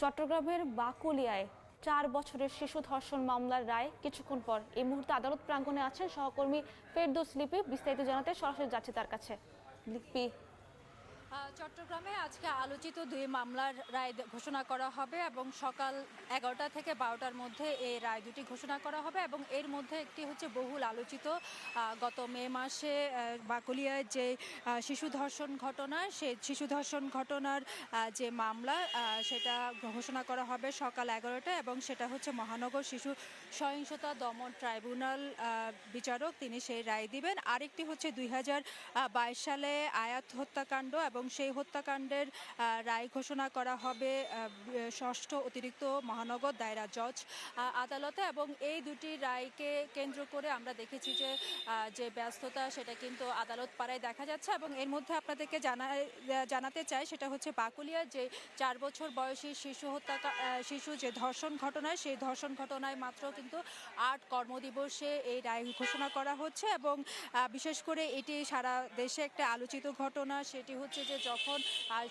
চট্টগ্রামের বাকুলিয়ায় 4 বছরের শিশু ধর্ষণ মামলার রায় কিছুক্ষণ পর। এই মুহূর্তে আদালত প্রাঙ্গণে আছেন সহকর্মী ফেরদৌস লিপি। বিস্তারিত জানাতে সরাসরি যাচ্ছে তার কাছে। লিপি, চট্টগ্রামে আজকে আলোচিত দুই মামলার রায় ঘোষণা করা হবে এবং সকাল 11টা থেকে 12টার মধ্যে এই রায় দুটি ঘোষণা করা হবে এবং এর মধ্যে একটি হচ্ছে বহুল আলোচিত গত মে মাসে বাকুলিয়ায় যে শিশু ধর্ষণ ঘটনা, সেই শিশু ধর্ষণ ঘটনার যে মামলা সেটা ঘোষণা করা হবে সকাল 11টায় এবং সেটা হচ্ছে মহানগর শিশু সহিংসতা দমন ট্রাইব্যুনাল বিচারক তিনি সেই রায় দিবেন। আরেকটি হচ্ছে 2022 সালে আয়াত হত্যাকাণ্ড এবং সেই হত্যাকাণ্ডের রায় ঘোষণা করা হবে ষষ্ঠ অতিরিক্ত মহানগর দায়রা জজ আদালতে এবং এই দুটি রায়কে কেন্দ্র করে আমরা দেখেছি যে ব্যস্ততা সেটা কিন্তু আদালত পাড়ায় দেখা যাচ্ছে এবং এর মধ্যে আপনাদেরকে জানাতে চাই সেটা হচ্ছে বাকুলিয়ার যে 4 বছর বয়সী শিশু যে ধর্ষণ ঘটনায় সেই ধর্ষণ ঘটনায় মাত্র কিন্তু 8 কর্মদিবসে এই রায় ঘোষণা করা হচ্ছে এবং বিশেষ করে এটি সারা দেশে একটা আলোচিত ঘটনা। সেটি হচ্ছে যে যখন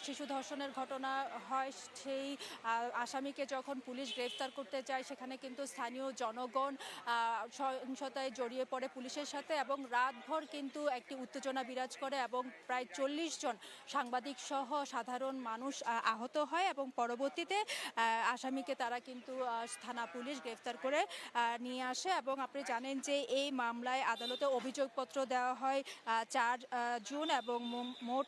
শিশু ধর্ষণের ঘটনা হয় সেই আসামিকে যখন পুলিশ গ্রেফতার করতে যায় সেখানে কিন্তু স্থানীয় জনগণ সহিংসতায় জড়িয়ে পড়ে পুলিশের সাথে এবং রাতভর কিন্তু একটি উত্তেজনা বিরাজ করে এবং প্রায় 40 জন সাংবাদিক সহ সাধারণ মানুষ আহত হয় এবং পরবর্তীতে আসামিকে তারা কিন্তু থানা পুলিশ গ্রেফতার করে নিয়ে আসে এবং আপনি জানেন যে এই মামলায় আদালতে অভিযোগপত্র দেওয়া হয় 4 জুন এবং মোট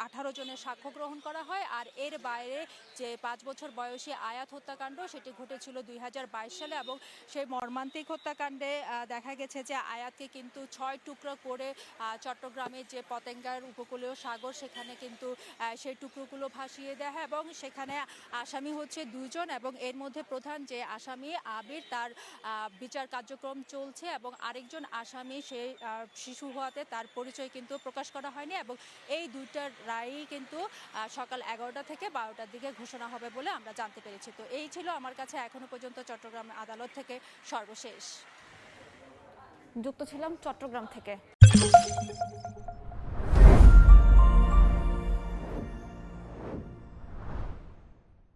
18 জনের সাক্ষ্য গ্রহণ করা হয়। আর এর বাইরে যে 5 বছর বয়সী আয়াত হত্যাকাণ্ড সেটি ঘটেছিল 2022 সালে এবং সেই মর্মান্তিক হত্যাকাণ্ডে দেখা গেছে যে আয়াতকে কিন্তু 6 টুকরো করে চট্টগ্রামের যে পতেঙ্গার উপকূলীয় সাগর সেখানে কিন্তু সেই টুকরোগুলো ভাসিয়ে দেওয়া হয় এবং সেখানে আসামি হচ্ছে 2 জন এবং এর মধ্যে প্রধান যে আসামি আবির তার বিচার কার্যক্রম চলছে এবং আরেকজন আসামি সে শিশু হওয়াতে তার পরিচয় কিন্তু প্রকাশ করা হয়নি এবং এই দুইটার রায়ই কিন্তু সকাল 11টা থেকে 12টার দিকে ঘোষণা হবে বলে আমরা জানতে পেরেছি। তো এই ছিল আমার কাছে এখনো পর্যন্ত চট্টগ্রাম আদালত থেকে সর্বশেষ। যুক্ত ছিলাম চট্টগ্রাম থেকে।